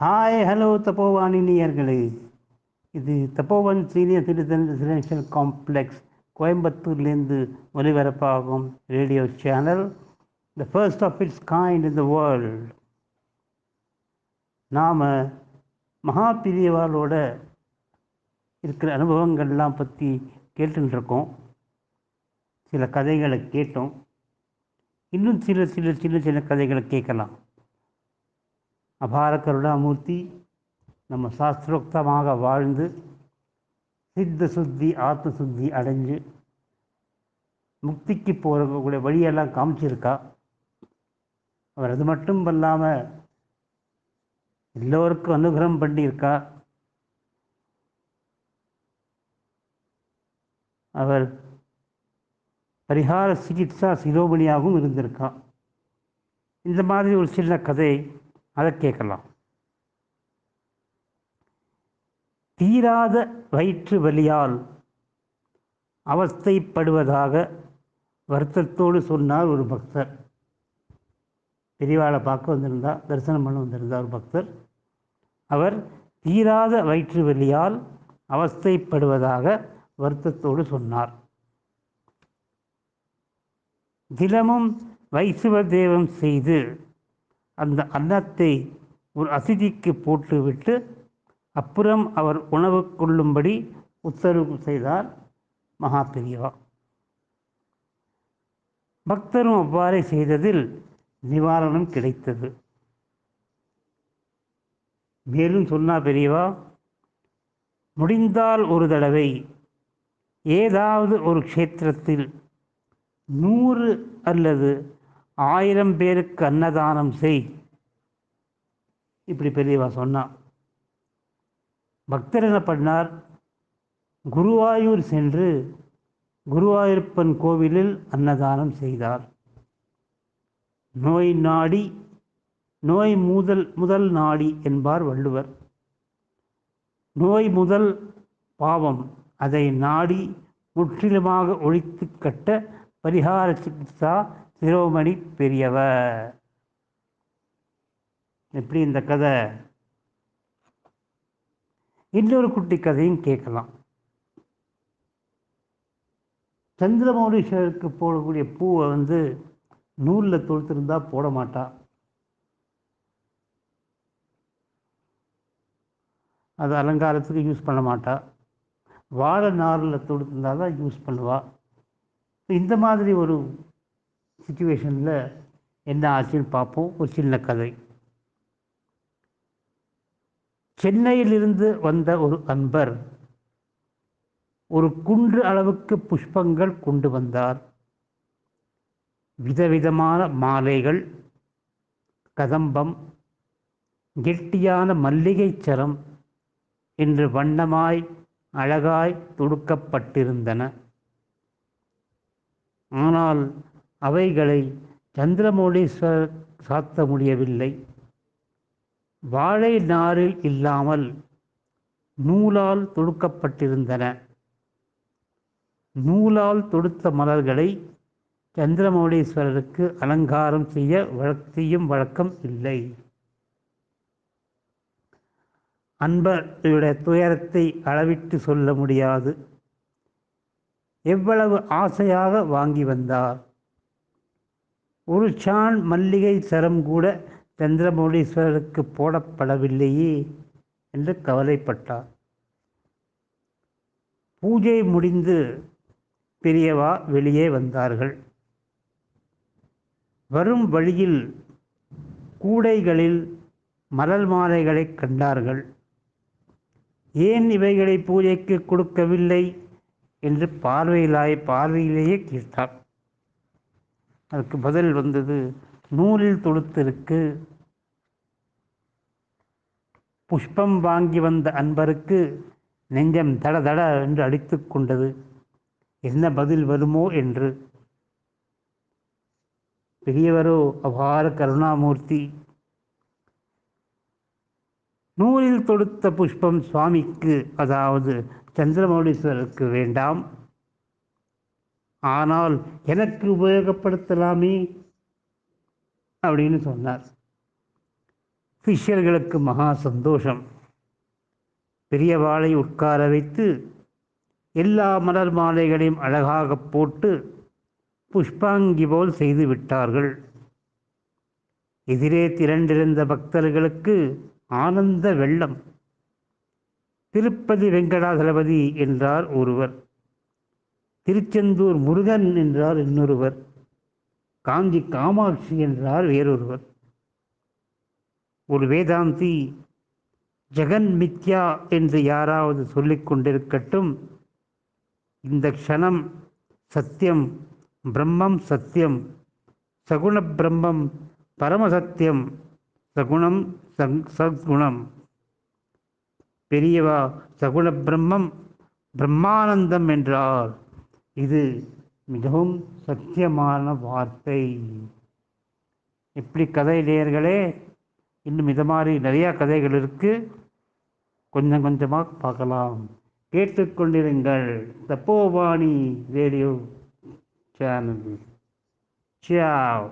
Hi hello தப்போவானினியர்களே. இது Tapovan senior citizen residential complex கோயம்புத்தூர்லேருந்து ஒலிபரப்பாகும் radio channel, the first of its kind in the world. நாம் மகா பெரியவாளோட இருக்கிற அனுபவங்கள்லாம் பற்றி கேட்டுருக்கோம். சில கதைகளை கேட்டோம். இன்னும் சில சில சின்ன சின்ன கதைகளை கேட்கலாம். அபார கருணாமூர்த்தி நம்ம சாஸ்திரோக்தமாக வாழ்ந்து சித்த சுத்தி ஆத்ம சுத்தி அடைஞ்சு முக்திக்கு போகக்கூடிய வழியெல்லாம் காமிச்சிருக்கா. அவர் அது மட்டும் இல்லாமல் எல்லோருக்கும் அனுகிரகம் பண்ணியிருக்கா. அவர் பரிகார சிகிச்சா சிரோமணியாகவும் இருந்திருக்கா. இந்த மாதிரி ஒரு சின்ன கதை, அதை கேட்கலாம். தீராத வயிற்று வலியால் அவஸ்தைப்படுவதாக வருத்தத்தோடு சொன்னார் ஒரு பக்தர். பெரியவாளை பார்க்க வந்திருந்தார், தரிசனம் பண்ண வந்திருந்தார் ஒரு பக்தர். அவர் தீராத வயிற்று வலியால் அவஸ்தைப்படுவதாக வருத்தத்தோடு சொன்னார். தினமும் வைஷ்ணவ தேவம் செய்து அந்த அன்னத்தை ஒரு அதிதிக்கு போட்டுவிட்டு அப்புறம் அவர் உணவு கொள்ளும்படி உத்தரவு செய்தார் மகா பெரியவா. பக்தரும் அவ்வாறே செய்ததில் நிவாரணம் கிடைத்தது. மேலும் சொன்னார் பெரியவா, முடிந்தால் ஒரு தடவை ஏதாவது ஒரு க்ஷேத்திரத்தில் 100 அல்லது 1000 பேருக்கு அன்னதானம் செய். இப்படி பெரியவா சொன்னார். பக்தர் என்ன பண்ணார்? குருவாயூர் சென்று குருவாயூரப்பன் கோவிலில் அன்னதானம் செய்தார். நோய் நாடி நோய் முதல் நாடி என்பார் வள்ளுவர். நோய் முதல் பாவம், அதை நாடி முற்றிலுமாக ஒழித்து கட்ட பரிகார சிகிச்சா சிரோமணி பெரியவர். எப்படி இந்த கதை? இன்னொரு குட்டி கதையும் கேட்கலாம். சந்திரமௌலீஸ்வரருக்கு போடக்கூடிய பூவை நூலில் தொடுத்திருந்தா போட மாட்டா. அது அலங்காரத்துக்கு யூஸ் பண்ண மாட்டா. வாழை நாரில் தொடுத்திருந்தால் தான் யூஸ் பண்ணுவா. இந்த மாதிரி ஒரு சுச்சுவேஷனில் என்ன ஆச்சுன்னு பார்ப்போம். ஒரு சின்ன கதை. சென்னையிலிருந்து வந்த ஒரு அன்பர் ஒரு குன்று அளவுக்கு புஷ்பங்கள் கொண்டு வந்தார். விதவிதமான மாலைகள், கதம்பம், கெட்டியான மல்லிகை சரம் என்று வண்ணமாய் அழகாய் தொடுக்கப்பட்டிருந்தன. ஆனால் அவைகளை சந்திரமௌலீஸ்வரர் சாத்த முடியவில்லை. வாழை நாரில் இல்லாமல் நூலால் தொடுக்கப்பட்டிருந்தன. நூலால் தொடுத்த மலர்களை சந்திரமௌலீஸ்வரருக்கு அலங்காரம் செய்யும் வழக்கம் இல்லை. அன்பருடைய துயரத்தை அளவிட்டு சொல்ல முடியாது. எவ்வளவு ஆசையாக வாங்கி வந்தார். ஒரு சான் மல்லிகை சரம் கூட சந்திரமௌலீஸ்வரருக்கு போடப்படவில்லையே என்று கவலைப்பட்டார். பூஜை முடிந்து பெரியவா வெளியே வந்தார்கள். வரும் வழியில் கூடைகளில் மலர் மாலைகளை கண்டார்கள். ஏன் இவைகளை பூஜைக்கு கொடுக்கவில்லை என்று பார்வையிலேயே கேட்டார். அதுக்கு பதில் வந்தது, நூலில் தொடுத்திருக்கு. புஷ்பம் வாங்கி வந்த அன்பருக்கு நெஞ்சம் தட தட என்று அடித்து கொண்டது. என்ன பதில் வருமோ என்று. பெரியவரோ அபார கருணாமூர்த்தி, நூலில் தொடுத்த புஷ்பம் சுவாமிக்கு, அதாவது சந்திரமௌலீஸ்வரருக்கு வேண்டாம், ஆனால் எனக்கு உபயோகப்படுத்தலாமே அப்படின்னு சொன்னார். சிஷ்யர்களுக்கு மகா சந்தோஷம். பெரியவாளை உட்கார வைத்து எல்லா மலர் மாலைகளையும் அழகாக போட்டு புஷ்பாங்கி போல் செய்து விட்டார்கள். எதிரே திரண்டிருந்த பக்தர்களுக்கு ஆனந்த வெள்ளம். திருப்பதி வெங்கடாசலபதி என்றார் ஒருவர், திருச்செந்தூர் முருகன் என்றார் இன்னொருவர், காஞ்சி காமாட்சி என்றார் வேறொருவர். ஒரு வேதாந்தி ஜெகன் மித்யா என்று யாராவது சொல்லிக் கொண்டிருக்கட்டும், இந்த க்ஷணம் சத்தியம், பிரம்மம் சத்தியம், சகுண பிரம்மம் பரமசத்தியம், சகுணம் சத்குணம். பெரியவா சகுண பிரம்மம் பிரம்மானந்தம் என்றார். இது மிகவும் சத்தியமான வார்த்தை. இப்படி கதை நேயர்களே, இன்னும் இது மாதிரி நிறையா கதைகள் இருக்குது, கொஞ்சம் கொஞ்சமாக பார்க்கலாம். கேட்டுக்கொண்டிருங்கள் தப்போவாணி ரேடியோ சேனல். சியாவ்.